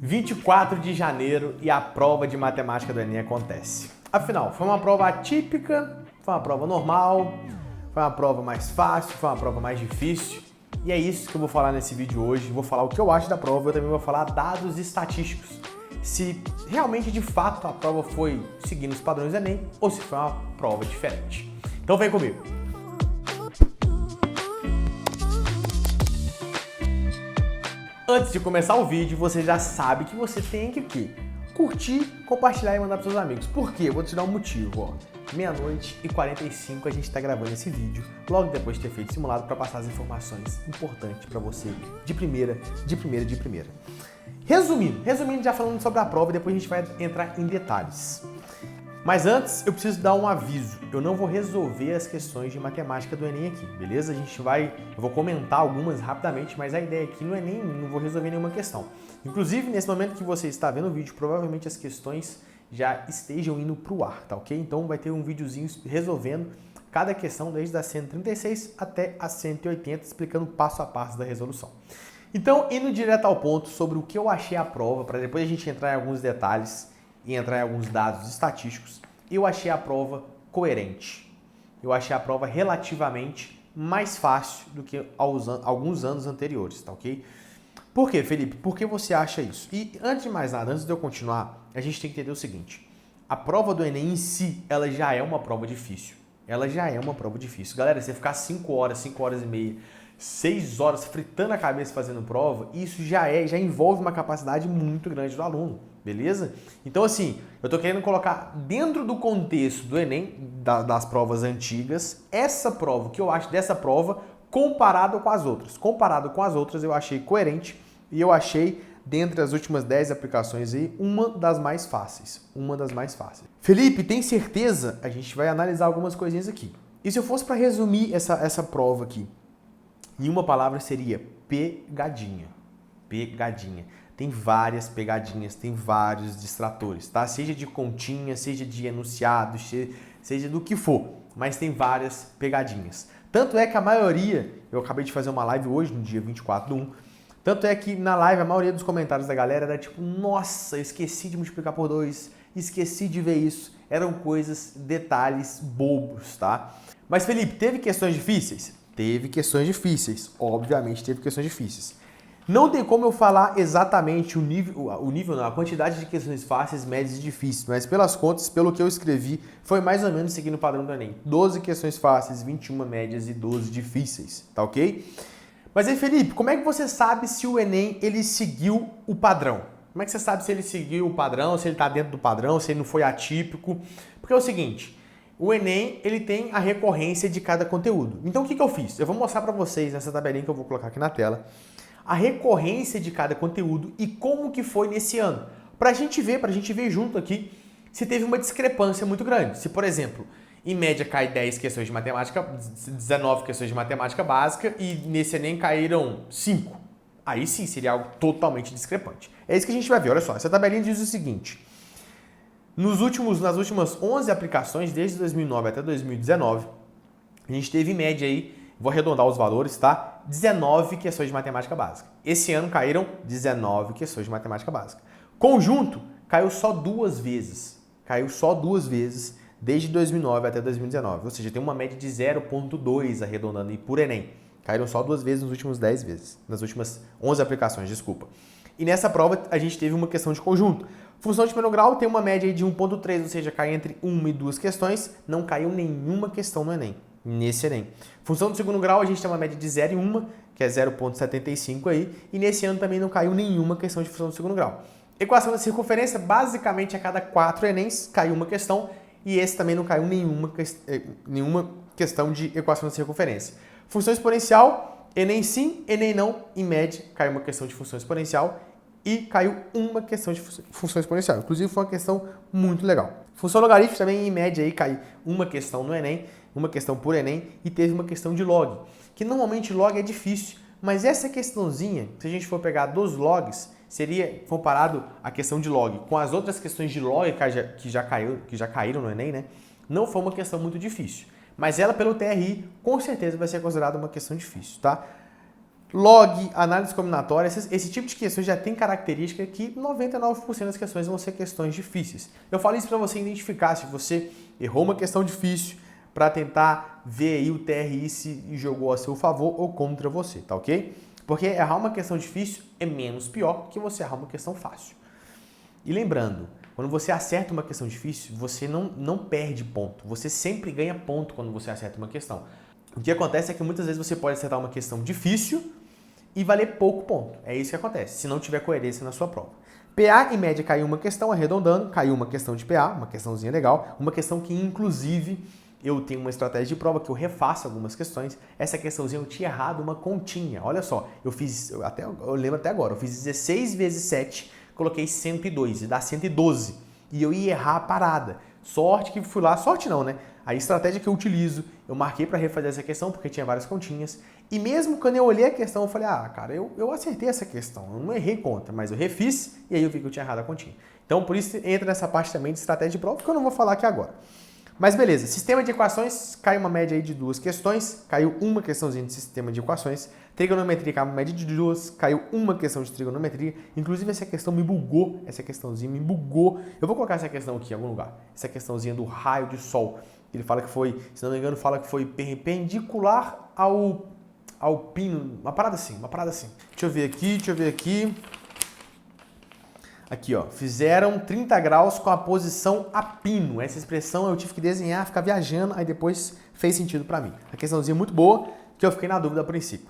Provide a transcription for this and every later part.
24 de janeiro e a prova de matemática do Enem acontece. Afinal, foi uma prova atípica, foi uma prova normal, foi uma prova mais fácil, foi uma prova mais difícil. E é isso que eu vou falar nesse vídeo hoje. Vou falar o que eu acho da prova, eu também vou falar dados estatísticos. Se realmente, de fato, a prova foi seguindo os padrões do Enem ou se foi uma prova diferente. Então vem comigo. Antes de começar o vídeo, você já sabe que você tem que curtir, compartilhar e mandar para seus amigos. Por quê? Eu vou te dar um motivo. Ó. 00:45 a gente está gravando esse vídeo, logo depois de ter feito simulado para passar as informações importantes para você de primeira. Resumindo, já falando sobre a prova, depois a gente vai entrar em detalhes. Mas antes, eu preciso dar um aviso. Eu não vou resolver as questões de matemática do Enem aqui, beleza? Eu vou comentar algumas rapidamente, mas a ideia aqui no Enem, não vou resolver nenhuma questão. Inclusive, nesse momento que você está vendo o vídeo, provavelmente as questões já estejam indo para o ar, tá ok? Então vai ter um videozinho resolvendo cada questão, desde a 136 até a 180, explicando passo a passo da resolução. Então, indo direto ao ponto sobre o que eu achei a prova, para depois a gente entrar em alguns detalhes e entrar em alguns dados estatísticos, eu achei a prova coerente. Eu achei a prova relativamente mais fácil do que alguns anos anteriores, tá ok? Por quê, Felipe? Por que você acha isso? E antes de mais nada, antes de eu continuar, a gente tem que entender o seguinte. A prova do Enem em si, ela já é uma prova difícil. Galera, você ficar 5 horas e meia, 6 horas fritando a cabeça fazendo prova, isso já envolve uma capacidade muito grande do aluno, beleza? Então assim, eu tô querendo colocar dentro do contexto do Enem, das provas antigas, essa prova, o que eu acho dessa prova, comparado com as outras. Comparado com as outras, eu achei coerente e eu achei, dentre as últimas 10 aplicações aí, uma das mais fáceis. Felipe, tem certeza? A gente vai analisar algumas coisinhas aqui. E se eu fosse para resumir essa prova aqui, em uma palavra seria pegadinha. Pegadinha. Tem várias pegadinhas, tem vários distratores, tá? Seja de continha, seja de enunciado, seja do que for, mas tem várias pegadinhas. Tanto é que a maioria, eu acabei de fazer uma live hoje, no dia 24/1, tanto é que na live a maioria dos comentários da galera era tipo, nossa, esqueci de multiplicar por 2, esqueci de ver isso. Eram coisas, detalhes bobos, tá? Mas Felipe, teve questões difíceis? Teve questões difíceis, obviamente teve questões difíceis. Não tem como eu falar exatamente a quantidade de questões fáceis, médias e difíceis, mas pelas contas, pelo que eu escrevi, foi mais ou menos seguindo o padrão do Enem. 12 questões fáceis, 21 médias e 12 difíceis, tá ok? Mas aí, Felipe, como é que você sabe se o Enem ele seguiu o padrão? Como é que você sabe se ele seguiu o padrão, se ele está dentro do padrão, se ele não foi atípico? Porque é o seguinte, o Enem ele tem a recorrência de cada conteúdo. Então o que eu fiz? Eu vou mostrar para vocês nessa tabelinha que eu vou colocar aqui na tela, a recorrência de cada conteúdo e como que foi nesse ano. Pra gente ver junto aqui se teve uma discrepância muito grande. Se, por exemplo, em média cai 10 questões de matemática, 19 questões de matemática básica e nesse Enem caíram 5. Aí sim seria algo totalmente discrepante. É isso que a gente vai ver. Olha só, essa tabelinha diz o seguinte. Nas últimas 11 aplicações, desde 2009 até 2019, a gente teve em média aí, vou arredondar os valores, tá? 19 questões de matemática básica. Esse ano caíram 19 questões de matemática básica. Conjunto caiu só 2 vezes. Desde 2009 até 2019. Ou seja, tem uma média de 0,2 arredondando aí por Enem. Caíram só 2 vezes nos últimos 10 vezes. Nas últimas 11 aplicações, desculpa. E nessa prova a gente teve uma questão de conjunto. Função de primeiro grau tem uma média de 1,3, ou seja, cai entre 1 e 2 questões. Não caiu nenhuma questão no Enem. Nesse Enem. Função do segundo grau, a gente tem uma média de 0 e 1, que é 0,75 aí, e nesse ano também não caiu nenhuma questão de função do segundo grau. Equação da circunferência, basicamente a cada 4 Enems caiu uma questão, e esse também não caiu nenhuma questão de equação da circunferência. Função exponencial, Enem sim, Enem não, em média caiu uma questão de função exponencial e caiu uma questão de função exponencial. Inclusive foi uma questão muito legal. Função logarítmica também, em média, aí caiu uma questão no Enem, uma questão por Enem, e teve uma questão de log, que normalmente log é difícil, mas essa questãozinha, se a gente for pegar dos logs, seria comparado a questão de log com as outras questões de log que já caíram no Enem, né? Não foi uma questão muito difícil, mas ela pelo TRI com certeza vai ser considerada uma questão difícil, tá? log, análise combinatória, esse tipo de questões já tem característica que 99% das questões vão ser questões difíceis. Eu falo isso para você identificar se você errou uma questão difícil para tentar ver aí o TRI se jogou a seu favor ou contra você, tá ok? Porque errar uma questão difícil é menos pior que você errar uma questão fácil. E lembrando, quando você acerta uma questão difícil, você não perde ponto. Você sempre ganha ponto quando você acerta uma questão. O que acontece é que muitas vezes você pode acertar uma questão difícil e valer pouco ponto. É isso que acontece, se não tiver coerência na sua prova. PA, em média, caiu uma questão, arredondando, caiu uma questão de PA, uma questãozinha legal, uma questão que, inclusive, eu tenho uma estratégia de prova que eu refaço algumas questões. Essa questãozinha eu tinha errado uma continha. Olha só, eu lembro até agora, eu fiz 16 vezes 7, coloquei 102 e dá 112. E eu ia errar a parada. Sorte que fui lá, sorte não, né? A estratégia que eu utilizo, eu marquei para refazer essa questão porque tinha várias continhas. E mesmo quando eu olhei a questão, eu falei, cara, eu acertei essa questão, eu não errei conta, mas eu refiz e aí eu vi que eu tinha errado a continha. Então, por isso, entra nessa parte também de estratégia de prova, que eu não vou falar aqui agora. Mas beleza, sistema de equações, cai uma média aí de 2 questões, caiu uma questãozinha de sistema de equações, trigonometria cai uma média de 2, caiu uma questão de trigonometria, inclusive essa questão me bugou, eu vou colocar essa questão aqui em algum lugar, essa questãozinha do raio de sol, ele fala que foi, se não me engano, fala que foi perpendicular ao pino, uma parada assim, deixa eu ver aqui, aqui, ó, fizeram 30 graus com a posição a pino. Essa expressão eu tive que desenhar, ficar viajando, aí depois fez sentido para mim. A questãozinha muito boa, que eu fiquei na dúvida a princípio.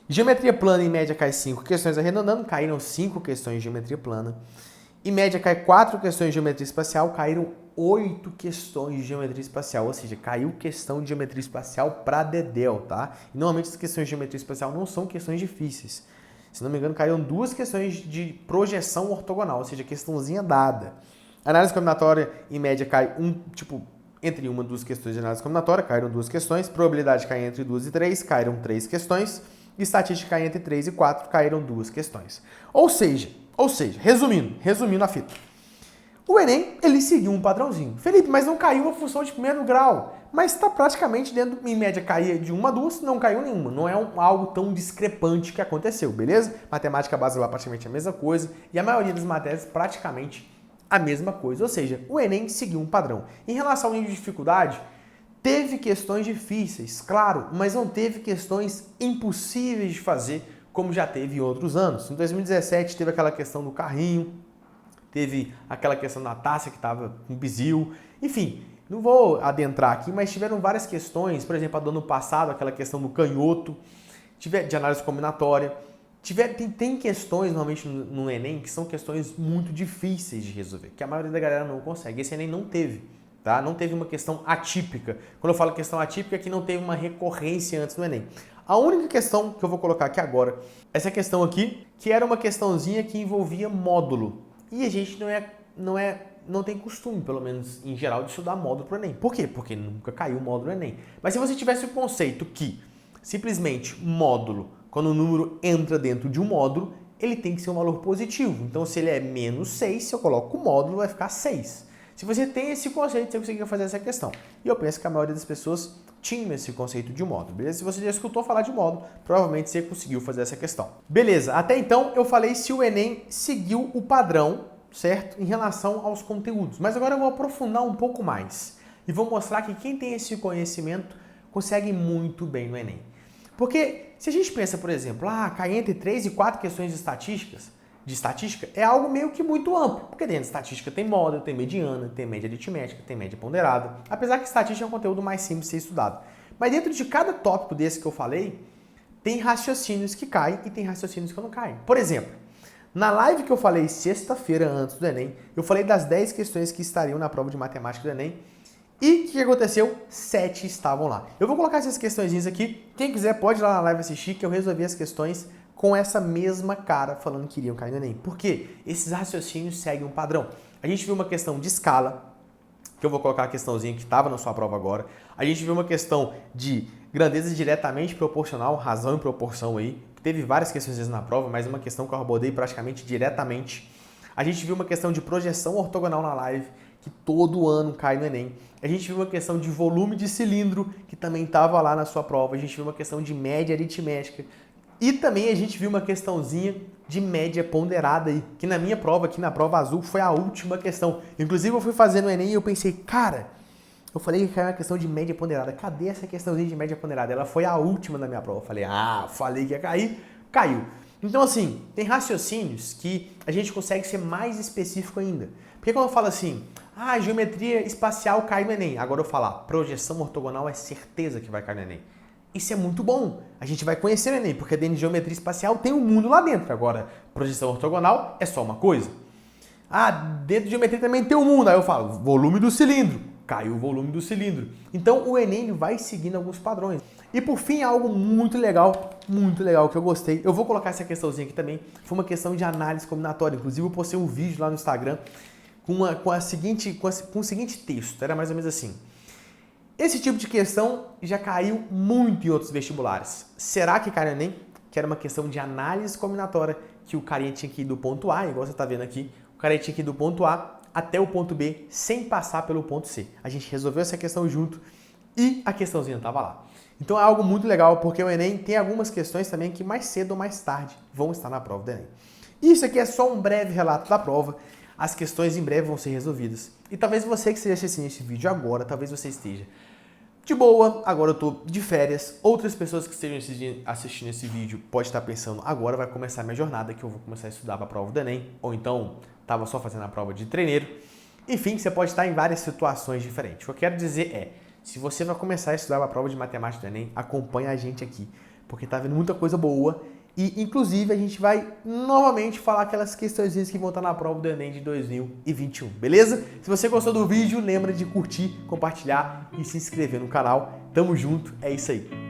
Geometria plana, em média, cai 5 questões arredondando, caíram 5 questões de geometria plana. Em média, cai 4 questões de geometria espacial, caíram 8 questões de geometria espacial, ou seja, caiu questão de geometria espacial para dedéu, tá? E normalmente as questões de geometria espacial não são questões difíceis. Se não me engano, caíram 2 questões de projeção ortogonal, ou seja, questãozinha dada. Análise combinatória, em média, cai entre uma e 2 questões de análise combinatória, caíram 2 questões. Probabilidade cai entre 2 e 3, caíram 3 questões. Estatística cai entre 3 e 4, caíram 2 questões. Ou seja, resumindo a fita. O Enem, ele seguiu um padrãozinho. Felipe, mas não caiu uma função de primeiro grau. Mas está praticamente dentro, em média, caía de 1 a 2, não caiu nenhuma. Não é algo tão discrepante que aconteceu, beleza? Matemática básica praticamente a mesma coisa. E a maioria das matérias praticamente a mesma coisa. Ou seja, o Enem seguiu um padrão. Em relação ao nível de dificuldade, teve questões difíceis, claro, mas não teve questões impossíveis de fazer, como já teve em outros anos. Em 2017 teve aquela questão do carrinho, teve aquela questão da taça que estava com bizil, enfim, não vou adentrar aqui, mas tiveram várias questões, por exemplo, a do ano passado, aquela questão do canhoto, de análise combinatória, tem questões normalmente no Enem que são questões muito difíceis de resolver, que a maioria da galera não consegue, esse Enem não teve, tá? Não teve uma questão atípica, quando eu falo questão atípica é que não teve uma recorrência antes no Enem. A única questão que eu vou colocar aqui agora, essa questão aqui, que era uma questãozinha que envolvia módulo. E a gente não tem costume, pelo menos em geral, de estudar módulo para o Enem. Por quê? Porque nunca caiu o módulo Enem. Mas se você tivesse o conceito que simplesmente módulo, quando o número entra dentro de um módulo, ele tem que ser um valor positivo. Então, se ele é menos 6, se eu coloco o módulo, vai ficar 6. Se você tem esse conceito, você conseguiria fazer essa questão. E eu penso que a maioria das pessoas tinha esse conceito de módulo, beleza? Se você já escutou falar de módulo, provavelmente você conseguiu fazer essa questão. Beleza, até então eu falei se o Enem seguiu o padrão, certo? Em relação aos conteúdos. Mas agora eu vou aprofundar um pouco mais e vou mostrar que quem tem esse conhecimento consegue muito bem no Enem. Porque se a gente pensa, por exemplo, cai entre 3 e 4 questões de estatística, é algo meio que muito amplo, porque dentro de estatística tem módulo, tem mediana, tem média aritmética, tem média ponderada, apesar que estatística é um conteúdo mais simples de ser estudado. Mas dentro de cada tópico desse que eu falei, tem raciocínios que caem e tem raciocínios que não caem. Por exemplo, na live que eu falei sexta-feira antes do Enem, eu falei das 10 questões que estariam na prova de matemática do Enem, e o que aconteceu? 7 estavam lá. Eu vou colocar essas questõezinhas aqui, quem quiser pode ir lá na live assistir, que eu resolvi as questões com essa mesma cara falando que iriam cair no Enem. Por quê? Esses raciocínios seguem um padrão. A gente viu uma questão de escala, que eu vou colocar a questãozinha que estava na sua prova agora. A gente viu uma questão de grandeza diretamente proporcional, razão e proporção aí. Teve várias questões na prova, mas uma questão que eu abordei praticamente diretamente. A gente viu uma questão de projeção ortogonal na live, que todo ano cai no Enem. A gente viu uma questão de volume de cilindro, que também estava lá na sua prova. A gente viu uma questão de média aritmética, E também a gente viu uma questãozinha de média ponderada aí, que na minha prova, aqui na prova azul, foi a última questão. Inclusive eu fui fazer no Enem e eu pensei, cara, eu falei que caiu uma questão de média ponderada. Cadê essa questãozinha de média ponderada? Ela foi a última da minha prova. Eu falei, falei que ia cair, caiu. Então assim, tem raciocínios que a gente consegue ser mais específico ainda. Porque quando eu falo assim, geometria espacial cai no Enem. Agora eu falo, projeção ortogonal é certeza que vai cair no Enem. Isso é muito bom. A gente vai conhecer o Enem, porque dentro de geometria espacial tem um mundo lá dentro. Agora, projeção ortogonal é só uma coisa. Dentro de geometria também tem um mundo. Aí eu falo, volume do cilindro. Caiu o volume do cilindro. Então o Enem vai seguindo alguns padrões. E por fim, algo muito legal que eu gostei. Eu vou colocar essa questãozinha aqui também. Foi uma questão de análise combinatória. Inclusive eu postei um vídeo lá no Instagram com o seguinte texto. Era mais ou menos assim. Esse tipo de questão já caiu muito em outros vestibulares. Será que cai no Enem? Que era uma questão de análise combinatória, que o carinha tinha que ir do ponto A, igual você está vendo aqui, o carinha tinha que ir do ponto A até o ponto B, sem passar pelo ponto C. A gente resolveu essa questão junto e a questãozinha estava lá. Então é algo muito legal, porque o Enem tem algumas questões também que mais cedo ou mais tarde vão estar na prova do Enem. Isso aqui é só um breve relato da prova. As questões em breve vão ser resolvidas. E talvez você que esteja assistindo esse vídeo agora, talvez você esteja de boa, agora eu tô de férias. Outras pessoas que estejam assistindo esse vídeo podem estar pensando, agora vai começar a minha jornada, que eu vou começar a estudar para a prova do Enem, ou então estava só fazendo a prova de treineiro. Enfim, você pode estar em várias situações diferentes. O que eu quero dizer é, se você vai começar a estudar para a prova de matemática do Enem, acompanha a gente aqui, porque tá vendo muita coisa boa. E, inclusive, a gente vai novamente falar aquelas questões que vão estar na prova do Enem de 2021, beleza? Se você gostou do vídeo, lembra de curtir, compartilhar e se inscrever no canal. Tamo junto, é isso aí.